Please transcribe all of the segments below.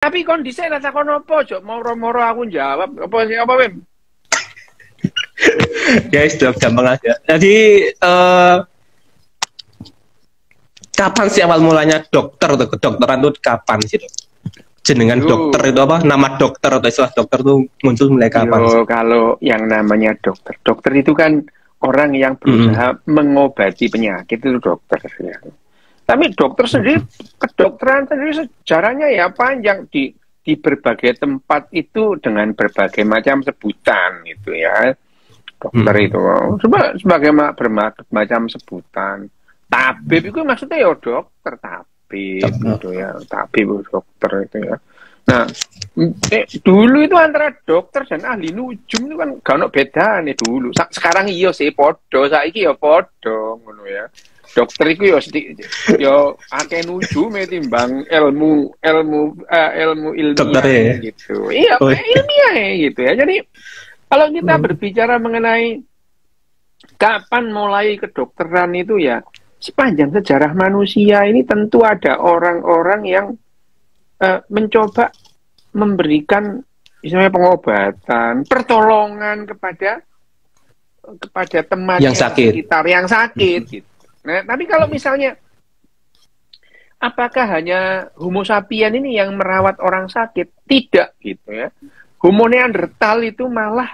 Tapi kondisi rasa kono apa, Jok? Moro-moro aku jawab. Apa, Bim? Ya, sudah gampang aja. Jadi, kapan sih awal mulanya dokter atau kedokteran itu kapan sih, Dok? Jenengan dokter itu apa? Nama dokter atau istilah dokter itu muncul mulai kapan sih? Kalau yang namanya dokter. Dokter itu kan orang yang berusaha mengobati penyakit, itu dokter. Ya. Tapi dokter sendiri, kedokteran sendiri sejarahnya ya panjang di berbagai tempat itu dengan berbagai macam sebutan gitu ya. Dokter itu sebagai bermacam sebutan. Tabib itu maksudnya ya dokter, tabib gitu ya. Tabib dokter itu ya. Nah, dulu itu antara dokter dan ahli nujum itu kan gak ono beda nih dulu. Sekarang iya sih podo, saiki ya podo ngono ya. Dokter itu yo akeh nujume timbang ilmu dokter ilmiah gitu. Iya, ilmiah gitu ya. Jadi kalau kita berbicara mengenai kapan mulai kedokteran itu ya sepanjang sejarah manusia ini tentu ada orang-orang yang mencoba memberikan misalnya pengobatan, pertolongan kepada teman yang sakit, sekitar yang sakit gitu. Nah, tapi kalau misalnya apakah hanya Homo sapien ini yang merawat orang sakit? Tidak gitu ya. Homo Neanderthal itu malah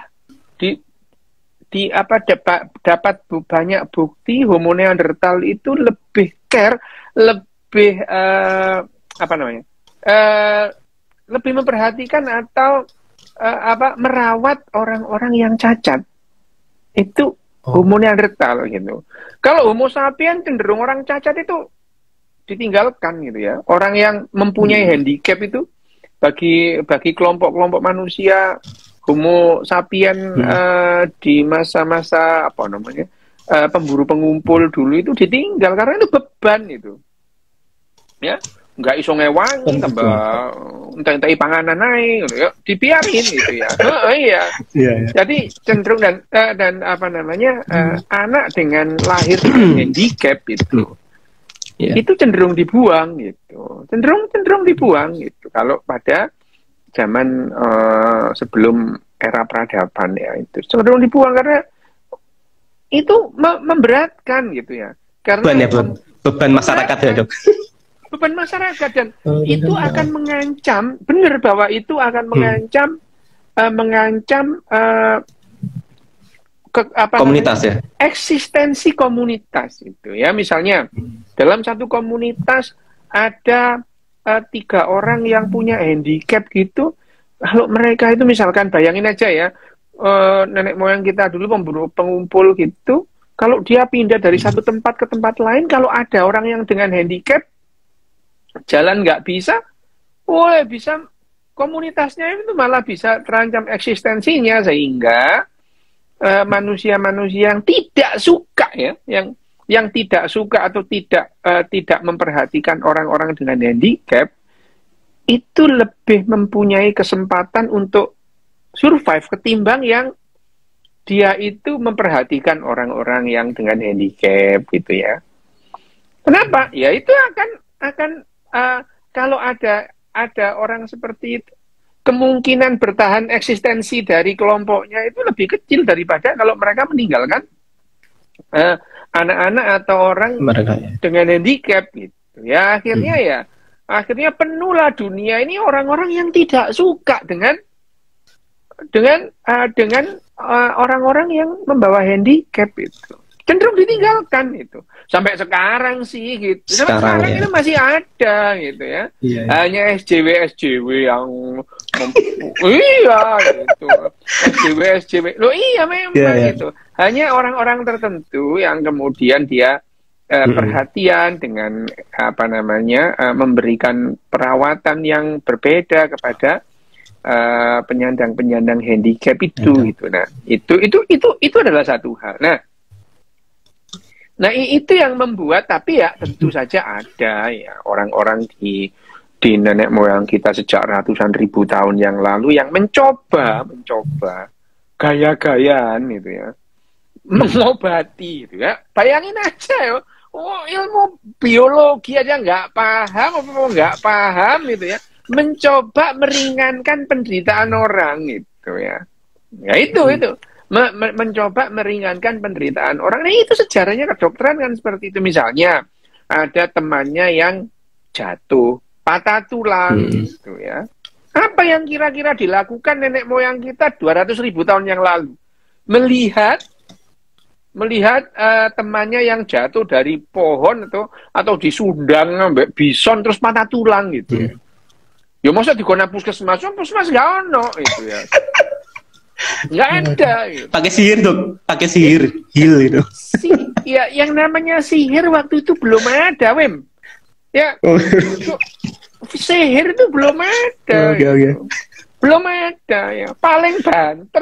dapat banyak bukti Homo Neanderthal itu lebih care, lebih lebih memperhatikan atau merawat orang-orang yang cacat. Itu Homo Neanderthal gitu. Kalau Homo sapien cenderung orang cacat itu ditinggalkan gitu ya. Orang yang mempunyai handicap itu bagi kelompok-kelompok manusia Homo sapien di masa-masa pemburu pengumpul dulu itu ditinggal karena itu beban itu. Ya, nggak iso ngewangi tambah entek panganan naik gitu ya, dibiarin gitu ya. Iya. Jadi cenderung dan anak dengan lahir dengan handicap itu cenderung dibuang gitu. Cenderung dibuang gitu. Kalau pada zaman sebelum era peradaban ya itu cenderung dibuang karena itu memberatkan gitu ya. Karena beban masyarakat ya, Dok. Beban masyarakat dan itu akan mengancam, benar bahwa itu akan mengancam komunitas ya, eksistensi komunitas itu ya. Misalnya dalam satu komunitas ada 3 orang yang punya handicap gitu, kalau mereka itu misalkan bayangin aja ya, nenek moyang kita dulu pemburu pengumpul gitu, kalau dia pindah dari satu tempat ke tempat lain, kalau ada orang yang dengan handicap jalan nggak bisa, bisa komunitasnya itu malah bisa terancam eksistensinya sehingga manusia-manusia yang tidak suka ya, yang tidak suka atau tidak memperhatikan orang-orang dengan handicap itu lebih mempunyai kesempatan untuk survive ketimbang yang dia itu memperhatikan orang-orang yang dengan handicap gitu ya. Kenapa? Ya itu akan kalau ada orang seperti itu, kemungkinan bertahan eksistensi dari kelompoknya itu lebih kecil daripada kalau mereka meninggalkan anak-anak atau orang dengan handicap gitu. Ya akhirnya penuhlah dunia ini orang-orang yang tidak suka dengan orang-orang yang membawa handicap itu. Cenderung ditinggalkan itu sampai sekarang sih gitu. Sekarang ini masih ada gitu ya. Hanya SJW yang iya gitu. SJW loh iya memang gitu. Hanya orang-orang tertentu yang kemudian dia perhatian dengan memberikan perawatan yang berbeda kepada penyandang handicap itu gitu. Nah itu adalah satu hal. Nah itu yang membuat, tapi ya tentu saja ada ya orang-orang di nenek moyang kita sejak ratusan ribu tahun yang lalu yang mencoba gaya-gayaan gitu ya, mengobati gitu ya. Bayangin aja ya, ilmu biologi aja nggak paham gitu ya, mencoba meringankan penderitaan orang gitu ya. Ya itu. Mencoba meringankan penderitaan orang. Nah, itu sejarahnya kedokteran kan seperti itu. Misalnya ada temannya yang jatuh, patah tulang gitu ya. Apa yang kira-kira dilakukan nenek moyang kita 200.000 tahun yang lalu? Melihat temannya yang jatuh dari pohon atau disundang ambek bison terus patah tulang gitu ya. Ya masa digona puskesmas nggak ono itu ya. Nggak ada gitu. Pakai sihir dong, pakai sihir heal itu. Ya yang namanya sihir waktu itu belum ada, Wim. Ya. Sihir itu belum ada. Okay. Belum ada ya. Paling banter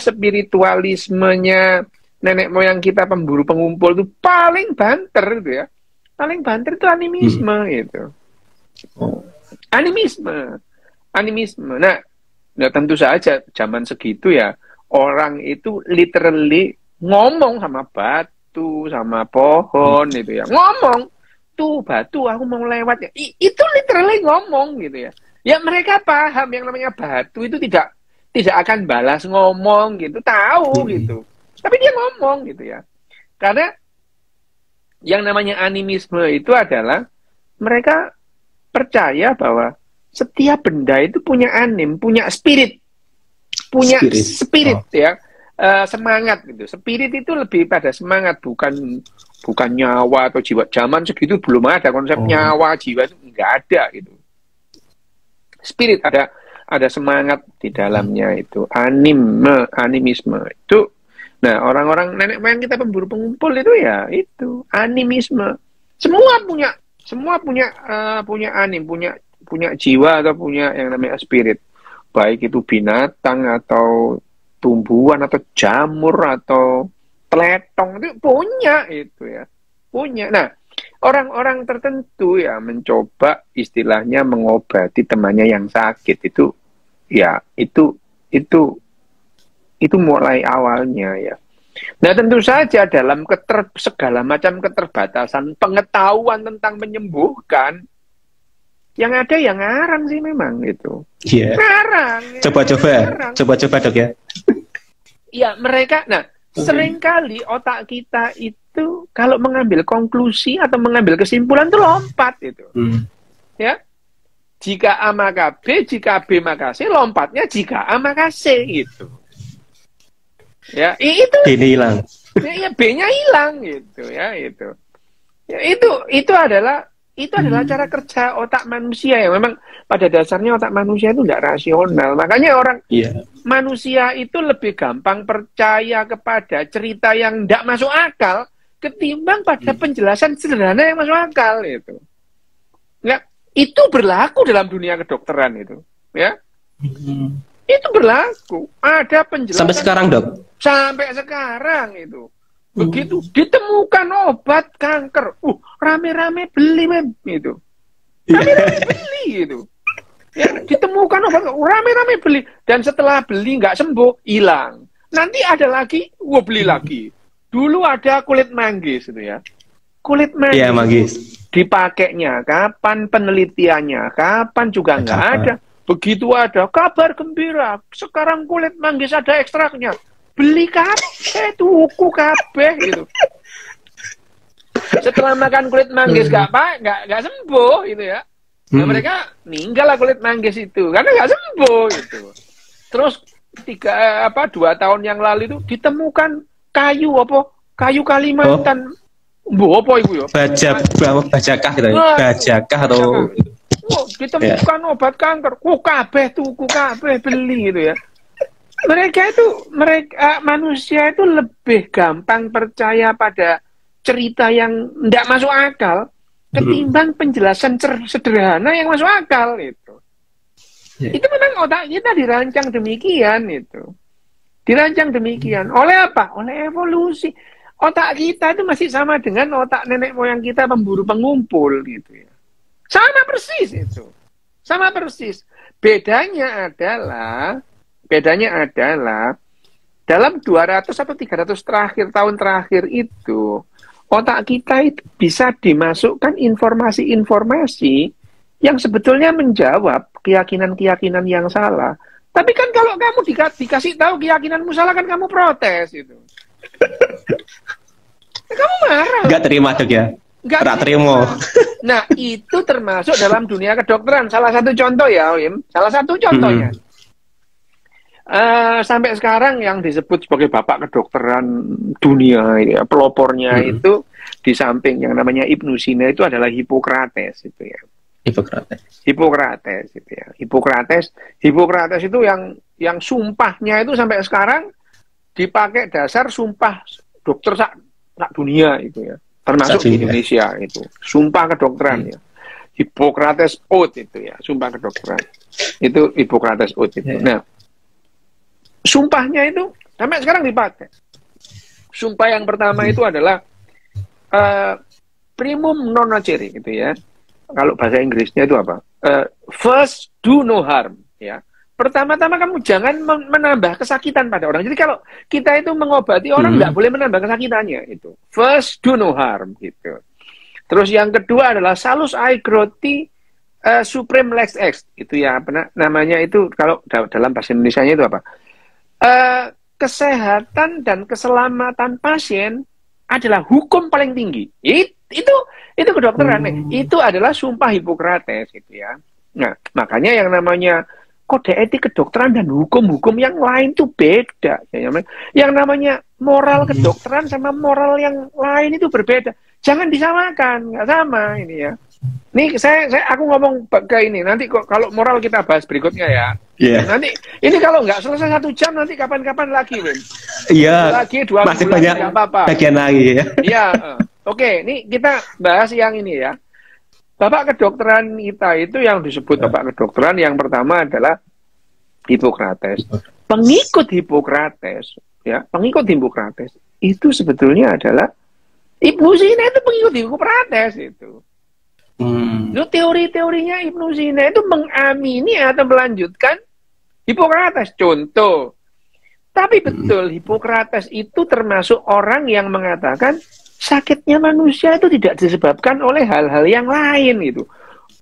spiritualismenya nenek moyang kita pemburu pengumpul itu paling banter itu ya. Paling banter itu animisme gitu. Animisme. Nah, tentu saja zaman segitu ya orang itu literally ngomong sama batu, sama pohon itu ya. Ngomong, tuh batu aku mau lewat ya. Itu literally ngomong gitu ya. Ya mereka paham yang namanya batu itu tidak akan balas ngomong gitu, tahu gitu. Tapi dia ngomong gitu ya. Karena yang namanya animisme itu adalah mereka percaya bahwa setiap benda itu punya anim, punya spirit. Ya. Semangat gitu. Spirit itu lebih pada semangat, bukan nyawa atau jiwa. Zaman segitu belum ada konsep nyawa, jiwa itu enggak ada gitu. Spirit ada semangat di dalamnya itu. Animisme itu. Nah, orang-orang nenek moyang kita pemburu pengumpul itu ya itu animisme. Semua punya anim, punya jiwa atau punya yang namanya spirit, baik itu binatang atau tumbuhan atau jamur atau teletong itu punya itu ya, punya. Nah, orang-orang tertentu ya mencoba istilahnya mengobati temannya yang sakit itu ya itu mulai awalnya ya. Nah, tentu saja dalam segala macam keterbatasan pengetahuan tentang menyembuhkan, yang ada yang ngarang sih memang gitu. Iya. Ngarang. Coba Dok ya. Ya mereka, seringkali otak kita itu kalau mengambil konklusi atau mengambil kesimpulan itu lompat itu. Ya. Jika A maka B, jika B maka C, lompatnya jika A maka C gitu. Ya, itu B-nya hilang. Ya, B-nya hilang gitu ya, itu. Ya, itu adalah cara kerja otak manusia ya. Memang pada dasarnya otak manusia itu tidak rasional. Makanya manusia itu lebih gampang percaya kepada cerita yang tidak masuk akal ketimbang pada penjelasan sederhana yang masuk akal itu. Ya, itu berlaku dalam dunia kedokteran itu, ya. Itu berlaku. Ada penjelasan sampai sekarang, Dok. Sampai sekarang itu. Begitu ditemukan obat kanker, rame-rame beli itu. Rame-rame beli gitu. Ya, ditemukan obat, rame-rame beli. Dan setelah beli nggak sembuh, hilang. Nanti ada lagi, beli lagi. Dulu ada kulit manggis itu ya. Kulit manggis. Iya, manggis. Dipakainya kapan, penelitiannya kapan juga nggak ada. Begitu ada kabar gembira, sekarang kulit manggis ada ekstraknya. Beli kabeh, tuku kabeh gitu. Setelah makan kulit manggis nggak sembuh gitu ya. Nah, mereka meninggal lah kulit manggis itu karena nggak sembuh gitu. Terus 2 tahun yang lalu itu ditemukan kayu Kalimantan. Apa itu ya? Bajakah gitu ya. Bajakah atau ditemukan obat kanker. Kabeh tuku kabeh beli gitu ya. Manusia itu lebih gampang percaya pada cerita yang tidak masuk akal ketimbang penjelasan sederhana yang masuk akal itu. Itu memang otak kita dirancang demikian itu. Dirancang demikian. Oleh apa? Oleh evolusi. Otak kita itu masih sama dengan otak nenek moyang kita pemburu pengumpul gitu ya. Sama persis itu. Sama persis. Bedanya adalah dalam 200 atau 300 tahun terakhir itu otak kita itu bisa dimasukkan informasi-informasi yang sebetulnya menjawab keyakinan-keyakinan yang salah. Tapi kan kalau kamu dikasih tahu keyakinanmu salah kan kamu protes itu. Kamu marah. Nggak terima Dok ya? Nggak terima. Nah, itu termasuk dalam dunia kedokteran. Salah satu contoh ya, Wim. Salah satu contohnya. Sampai sekarang yang disebut sebagai bapak kedokteran dunia, ya, pelopornya itu di samping yang namanya Ibnu Sina itu adalah Hippocrates itu ya. Hippocrates itu ya. Hippocrates itu yang sumpahnya itu sampai sekarang dipakai dasar sumpah dokter sak dunia itu ya. Termasuk di Indonesia itu. Sumpah kedokteran ya. Hippocrates Oath itu ya, sumpah kedokteran. Itu Hippocrates Oath itu. Nah, sumpahnya itu sampai sekarang dipakai. Sumpah yang pertama itu adalah primum non nocere gitu ya. Kalau bahasa Inggrisnya itu apa? First do no harm ya. Pertama-tama kamu jangan menambah kesakitan pada orang. Jadi kalau kita itu mengobati orang nggak boleh menambah kesakitannya itu. First do no harm gitu. Terus yang kedua adalah salus aigroti supreme lex ex itu ya apa namanya itu kalau dalam bahasa Indonesianya itu apa? Kesehatan dan keselamatan pasien adalah hukum paling tinggi. Itu kedokteran. Itu adalah sumpah Hippocrates gitu ya. Nah, makanya yang namanya kode etik kedokteran dan hukum-hukum yang lain itu beda. Yang namanya moral kedokteran sama moral yang lain itu berbeda. Jangan disamakan, nggak sama ini ya. Nih aku ngomong ke ini nanti kok kalau moral kita bahas berikutnya ya. Yeah. Nanti ini kalau nggak selesai 1 jam nanti kapan-kapan lagi, Wim. Iya. Lagi 2 masih bulan banyak apa-apa. bagian lagi ya. Iya. Oke, ini kita bahas yang ini ya. Bapak kedokteran kita itu yang disebut bapak kedokteran yang pertama adalah Hippocrates. Pengikut Hippocrates, ya, pengikut Hippocrates itu sebetulnya adalah Ibnu Sina itu pengikut Hippocrates itu. Itu teori-teorinya Ibnu Sina itu mengamini atau melanjutkan Hippocrates. Contoh. Tapi betul Hippocrates itu termasuk orang yang mengatakan sakitnya manusia itu tidak disebabkan oleh hal-hal yang lain itu.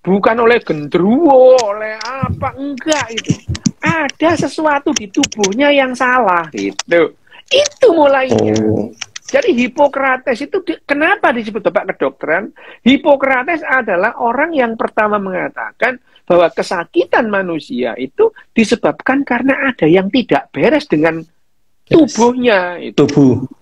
Bukan oleh gendruwo, oleh apa, enggak itu. Ada sesuatu di tubuhnya yang salah gitu. Itu mulainya. Jadi Hippocrates itu kenapa disebut bapak kedokteran? Hippocrates adalah orang yang pertama mengatakan bahwa kesakitan manusia itu disebabkan karena ada yang tidak beres dengan tubuhnya itu.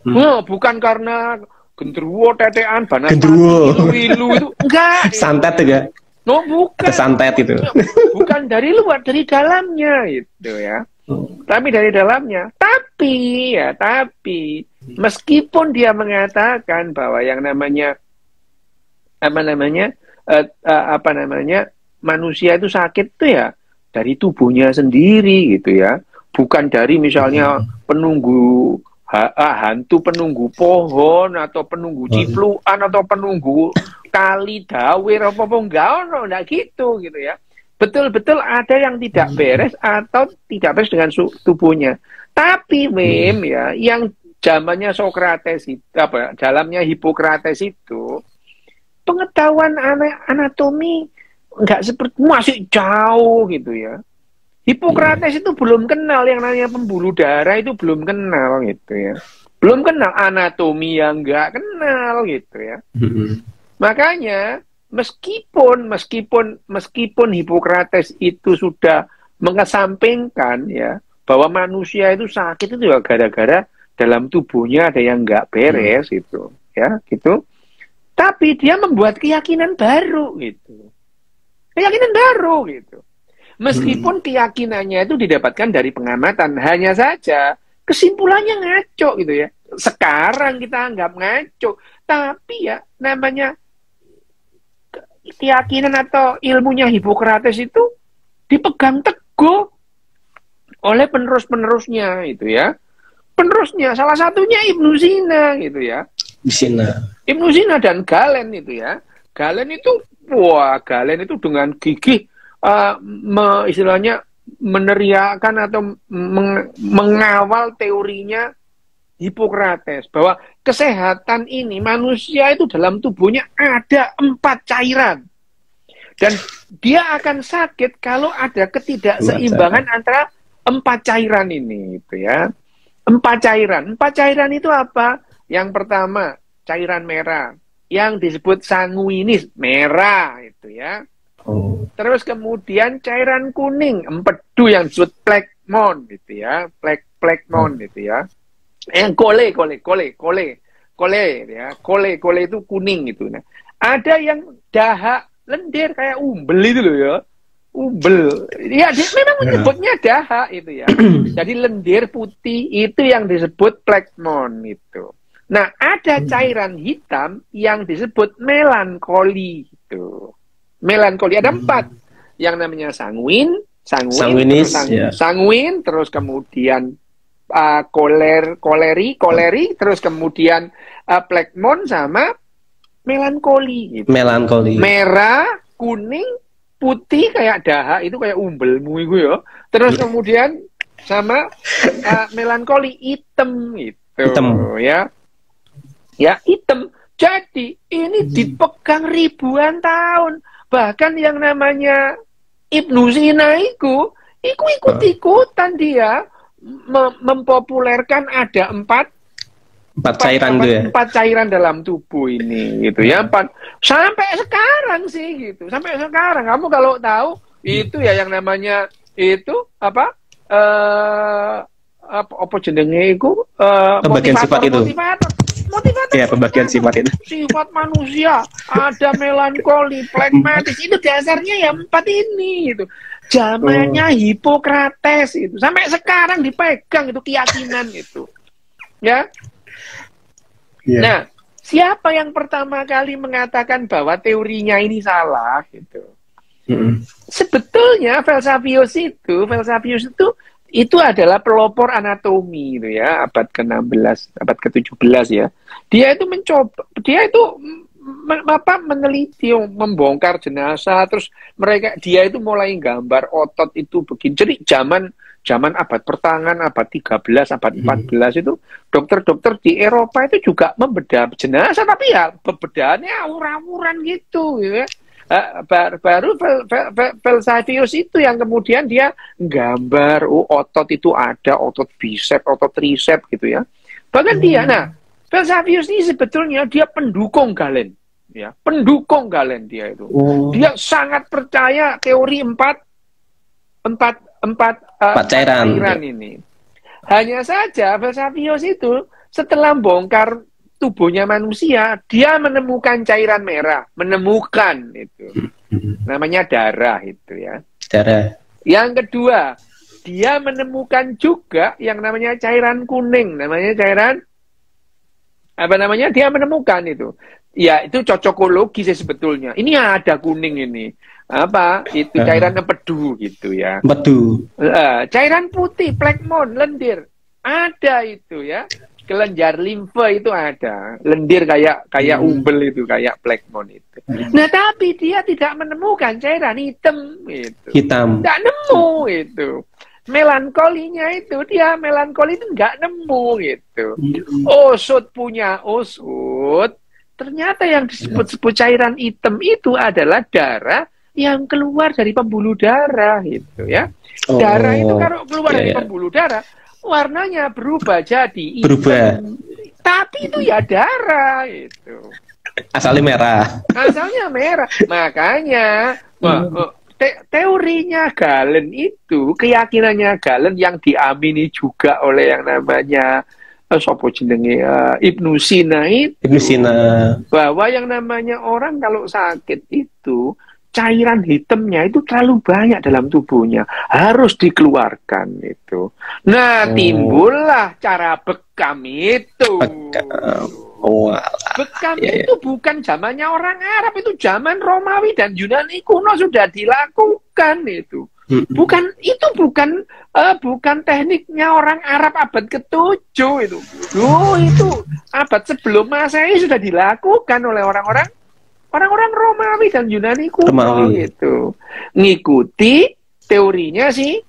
Nah, bukan karena gendruwo, tetean, banas ilu itu enggak. Santet juga. No, bukan. Santet itu. Bukan dari luar, dari dalamnya itu ya. Tapi dari dalamnya. Tapi meskipun dia mengatakan bahwa yang namanya manusia itu sakit tuh ya dari tubuhnya sendiri gitu ya. Bukan dari misalnya penunggu hantu penunggu pohon atau penunggu cipluan atau penunggu kali dawir apa enggak gitu ya. Betul-betul ada yang tidak beres atau tidak beres dengan tubuhnya. Tapi Wim ya, yang zamannya Socrates itu dalamnya Hippocrates itu pengetahuan anatomi enggak seperti masih jauh gitu ya. Hippocrates itu belum kenal yang namanya pembuluh darah itu belum kenal gitu ya. Belum kenal anatomi yang enggak kenal gitu ya. Makanya meskipun Hippocrates itu sudah mengesampingkan ya bahwa manusia itu sakit itu ya gara-gara dalam tubuhnya ada yang enggak beres gitu ya gitu. Tapi dia membuat keyakinan baru gitu. Keyakinan baru gitu. Meskipun keyakinannya itu didapatkan dari pengamatan, hanya saja kesimpulannya ngaco gitu ya. Sekarang kita anggap ngaco, tapi ya namanya keyakinan atau ilmunya Hippocrates itu dipegang teguh oleh penerus-penerusnya itu ya. Penerusnya salah satunya Ibnu Sina gitu ya. Ibnu Sina dan Galen itu ya. Galen itu dengan gigih istilahnya meneriakan atau mengawal teorinya Hippocrates, bahwa kesehatan ini manusia itu dalam tubuhnya ada 4 cairan. Dan dia akan sakit kalau ada ketidakseimbangan antara 4 cairan ini, gitu ya. 4 cairan. 4 cairan itu apa? Yang pertama, cairan merah, yang disebut sanguinis, merah, itu ya. Terus kemudian cairan kuning, empedu yang disebut plekmon, gitu ya. Plekmon, gitu ya. Yang kole itu kuning gitu. Nah, ada yang dahak lendir kayak umbel itu loh ya, umbel. Ya, dia memang menyebutnya dahak itu ya. Jadi lendir putih itu yang disebut plekmon itu. Nah, ada cairan hitam yang disebut melankoli itu. Melankoli ada 4, yang namanya sanguinis, sanguin, terus kemudian koleri, terus kemudian plekmon sama melankoli. Gitu. Melankoli. Merah, kuning, putih kayak dahak itu kayak umbelmu itu ya. Terus kemudian sama melankoli hitam gitu. Hitam. Ya. Ya, hitam. Jadi ini dipegang ribuan tahun. Bahkan yang namanya Ibnu Sina itu ikut-ikutan dia mempopulerkan ada 4 cairan itu ya. 4 cairan dalam tubuh ini gitu ya. 4 sampai sekarang sih gitu. Sampai sekarang kamu kalau tahu itu ya yang namanya itu apa jenenge itu pembagian sifat itu. Motivator ya, pembagian sifat itu. Sifat manusia ada melankoli, plekmatis, itu dasarnya ya 4 ini gitu. Zamannya Hippocrates itu sampai sekarang dipegang itu keyakinan itu, ya. Yeah. Nah, siapa yang pertama kali mengatakan bahwa teorinya ini salah gitu? Sebetulnya Velsavius itu adalah pelopor anatomi itu ya, abad ke-16, abad ke-17 ya. Dia itu meneliti, membongkar jenazah, terus dia itu mulai gambar otot itu begini. Jadi zaman abad pertengahan, abad 13, abad 14 itu dokter-dokter di Eropa itu juga membedah jenazah, tapi ya pembedahannya awur-awuran gitu ya. Baru Velsavius itu yang kemudian dia gambar otot itu ada, otot bicep, otot tricep gitu ya. Bahkan Velsavius ini sebetulnya dia pendukung Galen, ya, pendukung Galen dia itu. Dia sangat percaya teori 4 cairan ini. Hanya saja Velsavius itu setelah bongkar tubuhnya manusia, dia menemukan cairan merah, itu. Namanya darah itu ya. Darah. Yang kedua, dia menemukan juga yang namanya cairan kuning, namanya cairan dia menemukan itu. Ya, itu cocokologi sih sebetulnya. Ini ada kuning ini. Itu cairan empedu gitu ya. Empedu. Cairan putih, plekmon, lendir. Ada itu ya. Kelenjar limfe itu ada. Lendir kayak umbel itu, kayak plekmon itu. Nah, tapi dia tidak menemukan cairan hitam itu. Hitam. Nggak nemu itu. Melankoli itu nggak nemu gitu. Punya usut, ternyata yang disebut cairan hitam itu adalah darah yang keluar dari pembuluh darah gitu ya. Darah itu kalau keluar dari pembuluh darah, warnanya berubah jadi hitam. Tapi itu ya darah itu. Asalnya merah. Makanya teorinya Galen itu, keyakinannya Galen yang diamini juga oleh yang namanya Ibnu Sina itu, bahwa yang namanya orang kalau sakit itu cairan hitamnya itu terlalu banyak dalam tubuhnya, harus dikeluarkan itu. Nah, timbullah cara bekam itu. Bekam itu bukan zamannya orang Arab, itu zaman Romawi dan Yunani kuno sudah dilakukan itu. Bukan tekniknya orang Arab abad ke-7 itu. Itu abad sebelum Masehi sudah dilakukan oleh orang-orang Romawi dan Yunani kuno gitu. Ngikuti teorinya si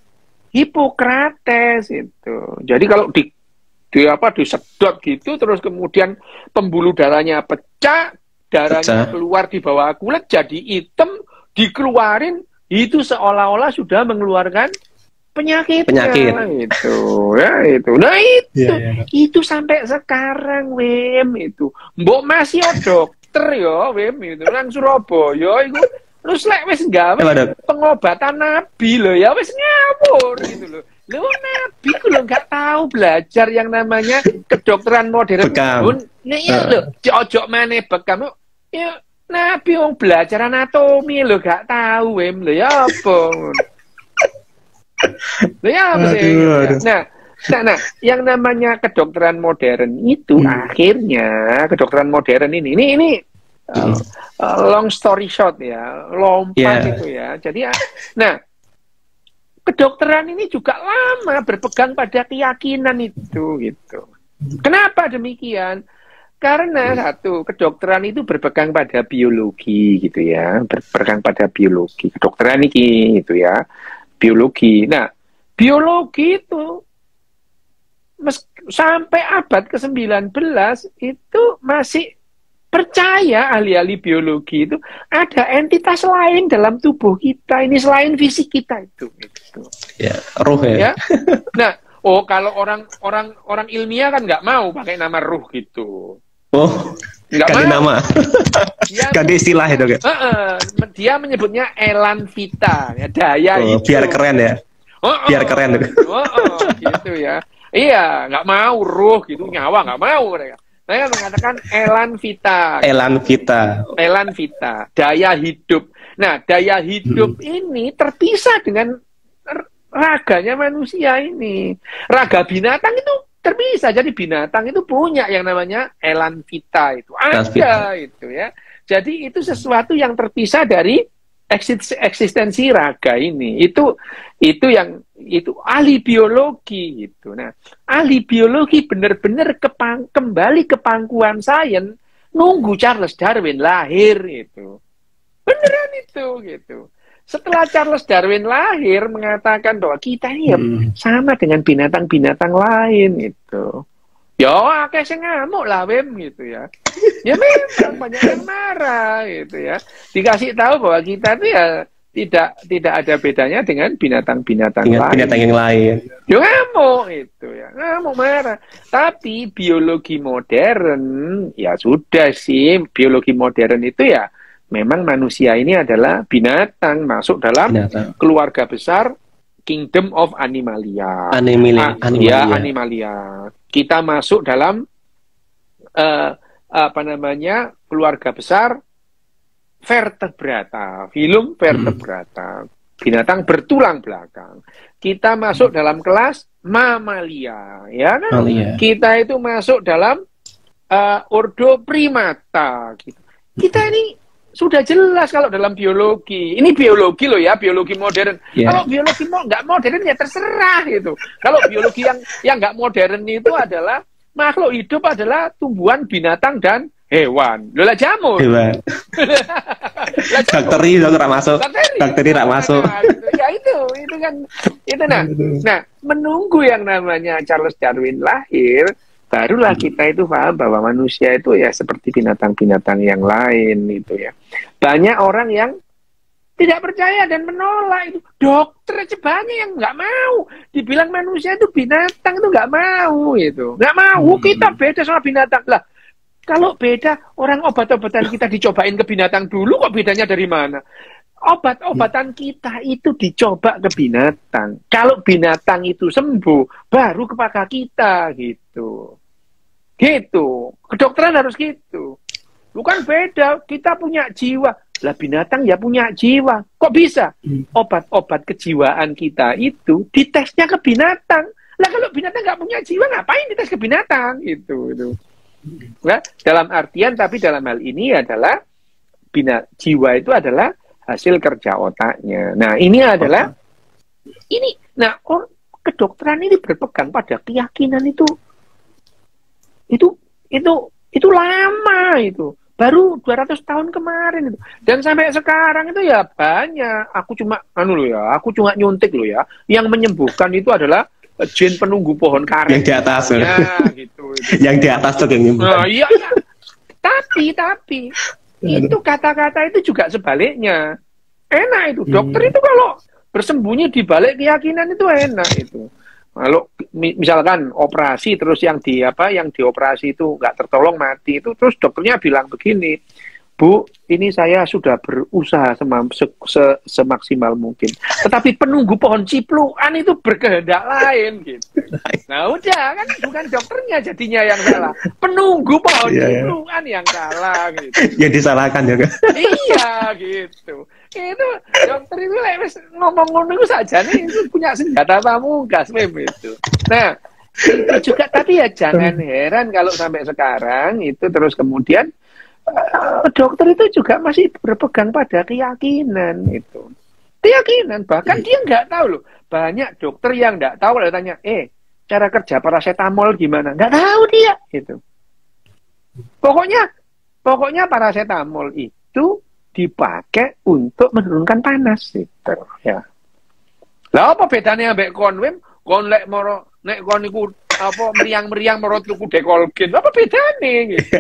Hippocrates itu. Jadi kalau disedot gitu, terus kemudian pembuluh darahnya pecah, darahnya keluar di bawah kulit jadi hitam, dikeluarin, itu seolah-olah sudah mengeluarkan penyakit itu ya itu. Nah itu sampai sekarang Wim itu. Mbok masih dokter ya Wim itu nang Surabaya itu terus lek wis gawe pengobatan nabi lho ya wis ngawur gitu lho. Lho nabi ku lho enggak tahu belajar yang namanya kedokteran modern. Nek ya lho ojo maneh bekam ya nabi wong belajar anatomi lho gak tahu Wim lho ya apa. Lho ya apa sih? Nah, yang namanya kedokteran modern itu akhirnya kedokteran modern ini long story short ya, lompat itu ya. Jadi nah, kedokteran ini juga lama berpegang pada keyakinan itu gitu. Kenapa demikian? Karena satu, kedokteran itu berpegang pada biologi gitu ya, berpegang pada biologi. Kedokteran ini gitu ya, biologi. Nah, biologi itu sampai abad ke-19 itu masih percaya ahli-ahli biologi itu ada entitas lain dalam tubuh kita ini selain fisik kita itu gitu. Ya, ruh ya. Nah, kalau orang ilmiah kan nggak mau pakai nama ruh gitu. Ganti nama. Ganti istilah itu kan. Dia menyebutnya elan vita, ya, daya hidup. Biar keren ya. Biar keren gitu ya. Iya, nggak mau ruh gitu, nyawa nggak mau mereka. Saya mengatakan elan vita. Elan vita, daya hidup. Nah, daya hidup ini terpisah dengan raganya manusia ini. Raga binatang itu terpisah. Jadi binatang itu punya yang namanya elan vita itu. Ada itu ya. Jadi itu sesuatu yang terpisah dari eksistensi raga ini. Itu ahli biologi gitu. Nah, ahli biologi benar-benar kembali ke pangkuan sains nunggu Charles Darwin lahir itu. Beneran itu gitu. Setelah Charles Darwin lahir mengatakan bahwa kita ini sama dengan binatang-binatang lain itu. Ya, akeh sing ngamuk lah Wim gitu ya. Ya memang banyak yang marah gitu ya. Dikasih tahu bahwa kita itu ya tidak ada bedanya dengan binatang-binatang lain. Binatang yang lain. Ya ngamuk itu ya, ngamuk marah. Tapi biologi modern ya sudah sih, biologi modern itu ya memang manusia ini adalah binatang masuk dalam keluarga besar Kingdom of Animalia. Animalia. Kita masuk dalam keluarga besar vertebrata, filum vertebrata, binatang bertulang belakang. Kita masuk dalam kelas mamalia, ya kan? Kita itu masuk dalam ordo primata. Gitu. Kita ini sudah jelas kalau dalam biologi. Ini biologi loh ya, biologi modern. Kalau biologi nggak modern ya terserah gitu. Kalau biologi yang nggak modern itu adalah makhluk hidup adalah tumbuhan, binatang dan hewan. Lola jamur. Hewan. Bakteri tidak masuk. Bakteri tidak masuk. Ya itu kan itu nah menunggu yang namanya Charles Darwin lahir. Barulah kita itu paham bahwa manusia itu ya seperti binatang-binatang yang lain itu ya. Banyak orang yang tidak percaya dan menolak itu. Dokter aja banyak yang nggak mau. Dibilang manusia itu binatang itu nggak mau itu. Nggak mau, kita beda sama binatang. Lah, kalau beda, orang obat-obatan kita dicobain ke binatang dulu kok bedanya dari mana? Obat-obatan kita itu dicoba ke binatang. Kalau binatang itu sembuh, baru kepada kita gitu. Gitu. Kedokteran harus gitu. Bukan beda, kita punya jiwa. Lah binatang ya punya jiwa. Kok bisa? Obat-obat kejiwaan kita itu ditesnya ke binatang. Lah kalau binatang nggak punya jiwa, ngapain dites ke binatang? Gitu. Nah, dalam artian, tapi dalam hal ini adalah jiwa itu adalah hasil kerja otaknya. Nah, ini adalah kedokteran ini berpegang pada keyakinan itu lama itu. Baru 200 tahun kemarin itu. Dan sampai sekarang itu ya banyak. Aku cuma nyuntik loh ya. Yang menyembuhkan itu adalah jin penunggu pohon karet. Yang di atas. Ya, gitu. Yang di atas tuh yang nyembuhkan. Nah, iya. Tapi itu kata-kata itu juga sebaliknya. Enak itu. Dokter itu kalau bersembunyi di balik keyakinan itu enak itu. Kalau misalkan operasi terus yang dioperasi itu nggak tertolong mati itu, terus dokternya bilang begini, Bu, ini saya sudah berusaha semaksimal mungkin. Tetapi penunggu pohon ciplukan itu berkehendak lain gitu. Nah udah kan bukan dokternya jadinya yang salah. Penunggu pohon ciplukan yang salah gitu. Yang disalahkan juga. Iya gitu. Itu dokter itu ngomong-ngomong itu saja nih itu punya senjata pamungkas itu. Nah itu juga, tapi ya jangan heran kalau sampai sekarang itu terus kemudian dokter itu juga masih berpegang pada keyakinan itu. Keyakinan, bahkan dia nggak tahu loh. Banyak dokter yang nggak tahu kalau tanya, cara kerja paracetamol gimana? Nggak tahu dia gitu. Pokoknya paracetamol itu dipakai untuk menurunkan panas gitu ya. Lah apa bedanya ambek kon lek moro nek kon iku apa meriang-meriang menurut tuku dekolgen, apa bedanya gitu.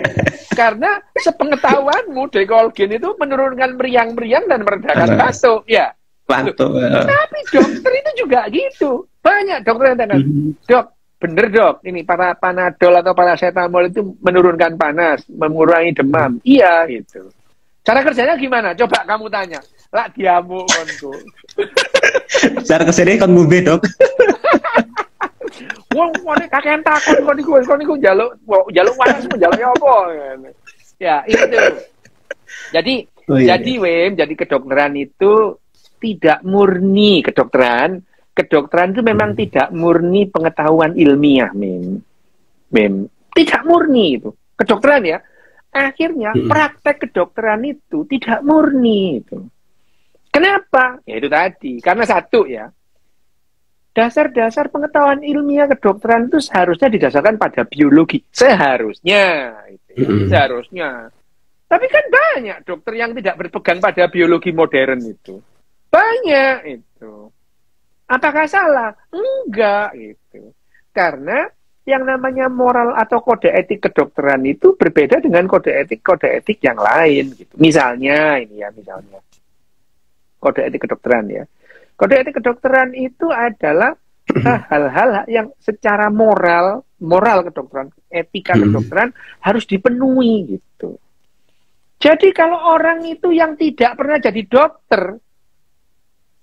Karena sepengetahuanmu dekolgen itu menurunkan meriang-meriang dan meredakan batuk ya. Batuk. Tapi dokter itu juga gitu. Banyak dokter yang tanya, Dok, bener dok, ini para panadol atau paracetamol itu menurunkan panas, mengurangi demam. Iya gitu. Cara kerjanya gimana? Coba kamu tanya. Lah diamu konku. Cara kerjanya kon mumbe, Dok. Wong kakek takon kon niku njaluk waras njaluk apa? Ya, itu. Jadi jadi kedokteran itu tidak murni kedokteran. Kedokteran itu memang tidak murni pengetahuan ilmiah, Mem. Tidak murni itu. Kedokteran ya. Akhirnya praktek kedokteran itu tidak murni itu. Kenapa? Ya itu tadi. Karena satu ya, dasar-dasar pengetahuan ilmiah kedokteran itu seharusnya didasarkan pada biologi. Seharusnya. Seharusnya. Tapi kan banyak dokter yang tidak berpegang pada biologi modern itu. Banyak itu. Apakah salah? Enggak itu. Karena yang namanya moral atau kode etik kedokteran itu berbeda dengan kode etik yang lain gitu. Misalnya kode etik kedokteran ya. Kode etik kedokteran itu adalah hal-hal yang secara moral kedokteran, etika kedokteran harus dipenuhi gitu. Jadi kalau orang itu yang tidak pernah jadi dokter,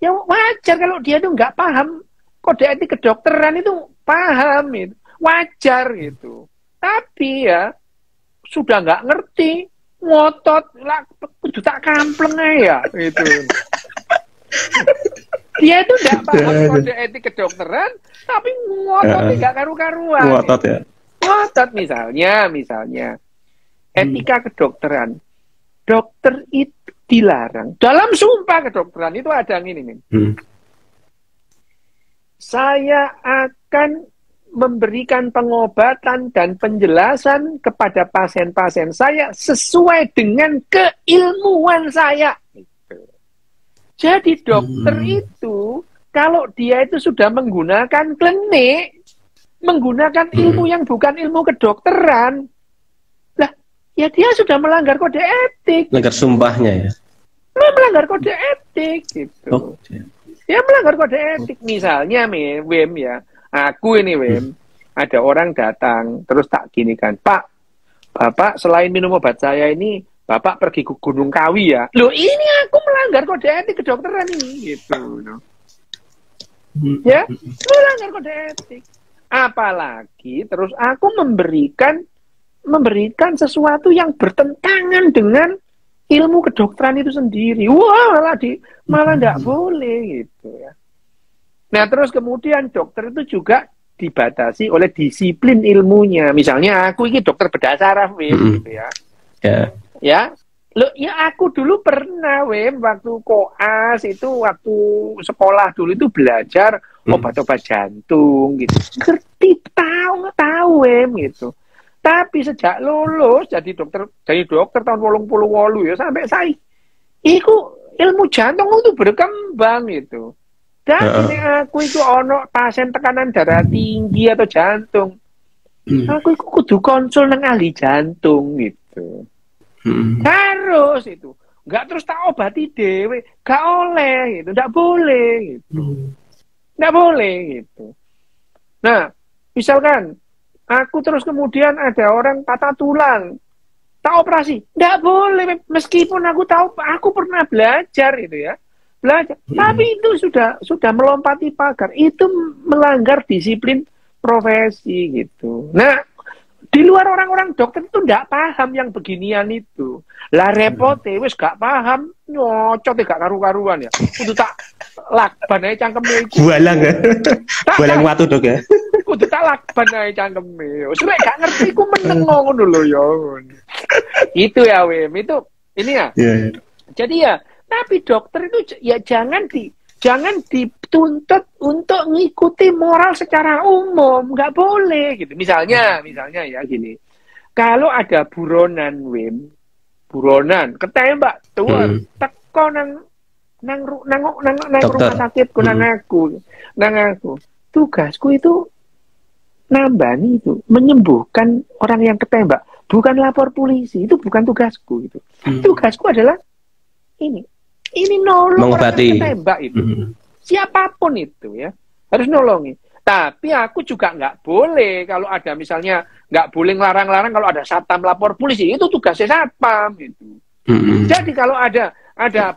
ya wajar kalau dia tuh nggak paham kode etik kedokteran itu paham itu. Wajar gitu. Tapi ya sudah nggak ngerti, ngotot lah kudu tak kampleng ya gitu. Dia itu nggak paham kode etik kedokteran, tapi ngotot nggak karu-karuan. Ngotot ya. Ngotot misalnya etika kedokteran. Dokter itu dilarang. Dalam sumpah kedokteran itu ada yang ini, Saya akan memberikan pengobatan dan penjelasan kepada pasien-pasien saya sesuai dengan keilmuan saya. Jadi dokter itu kalau dia itu sudah menggunakan klinik, menggunakan ilmu yang bukan ilmu kedokteran, lah ya dia sudah melanggar kode etik. Melanggar sumpahnya ya. Melanggar kode etik gitu. Ya melanggar kode etik. Misalnya Wem ya. Aku ini ada orang datang terus tak gini kan, Pak, Bapak selain minum obat saya ini Bapak pergi ke Gunung Kawi ya. Loh ini aku melanggar kode etik kedokteran ini gitu. Ya, melanggar kode etik. Apalagi terus aku memberikan sesuatu yang bertentangan dengan ilmu kedokteran itu sendiri. Wah, malah tidak boleh gitu ya. Nah, terus kemudian dokter itu juga dibatasi oleh disiplin ilmunya. Misalnya aku ini dokter bedah saraf, gitu ya. Ya. Loh, ya aku dulu pernah, waktu koas itu, waktu sekolah dulu itu belajar obat-obat jantung gitu. Ngerti, tahu, gitu. Tapi sejak lulus jadi dokter tahun 88 ya sampai saya. Iku ilmu jantung itu berkembang gitu. Dan ini aku itu ono pasien tekanan darah tinggi atau jantung. Aku itu kudu konsul nang ahli jantung gitu. Harus itu. Enggak terus tak obati dewe, gak oleh gitu, enggak boleh gitu. Enggak boleh gitu. Nah, misalkan aku terus kemudian ada orang patah tulang, tak operasi, enggak boleh meskipun aku tahu, aku pernah belajar itu ya. Belajar, tapi itu sudah melompati pagar, itu melanggar disiplin profesi gitu. Nah, di luar orang-orang dokter itu nggak paham yang beginian itu. Lah repot, wis gak paham, nyocot gak karu-karuan ya. Kudu tak lakban ae cangkeme iku. Bualang ya. Bualang watu Dok ya. Kudu tak lakban ae cangkeme. Wis lek gak ngerti iku meneng ngono lho ya. Itu ya Wim, itu ini ya. Yeah. Jadi ya, tapi dokter itu ya jangan dituntut untuk ngikuti moral secara umum, nggak boleh gitu. Misalnya ya gini, kalau ada buronan Wim, buronan ketembak tuh teko nang rumah sakitku nang aku, tugasku itu nambani itu menyembuhkan orang yang ketembak, bukan lapor polisi, itu bukan tugasku itu. Tugasku adalah ini nolong mengobati orang yang ketembak itu. Siapapun itu ya, harus nolongi. Tapi aku juga nggak boleh kalau ada misalnya nggak boleh ngelarang-larang kalau ada satpam lapor polisi, itu tugasnya satpam gitu. Jadi kalau ada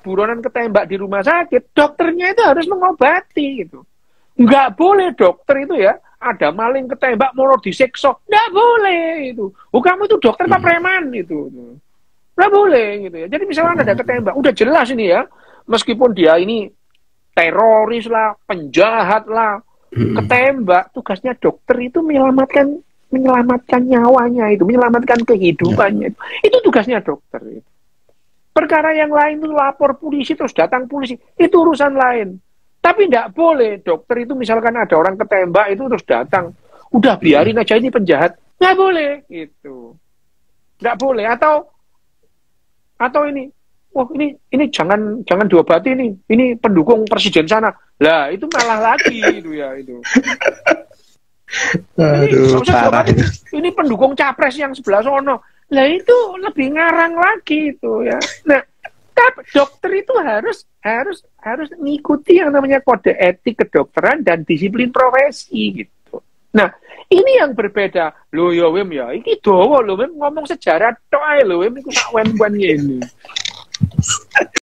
buronan ketembak di rumah sakit, dokternya itu harus mengobati gitu. Nggak boleh dokter itu ya, ada maling ketembak mau disiksa, nggak boleh itu. Kamu itu dokter apa preman itu. Nggak boleh gitu ya. Jadi misalnya ada ketembak, udah jelas ini ya, meskipun dia ini teroris lah, penjahat lah, ketembak, tugasnya dokter itu menyelamatkan nyawanya itu, menyelamatkan kehidupannya itu tugasnya dokter itu. Perkara yang lain itu lapor polisi terus datang polisi, itu urusan lain. Tapi tidak boleh dokter itu misalkan ada orang ketembak itu terus datang, udah biarin aja ini penjahat, nggak boleh gitu, nggak boleh. Atau ini, wah ini jangan diobati ini pendukung presiden sana. Lah itu malah lagi itu ya itu. Aduh, parah itu. Ini pendukung capres yang sebelah sono. Lah itu lebih ngarang lagi itu ya. Nah, dokter itu harus mengikuti yang namanya kode etik kedokteran dan disiplin profesi gitu. Nah, ini yang berbeda. Loh ya Wim ya, ini dowo loh Wim ngomong sejarah tok ae lho Wim iku sak wen-wen ini.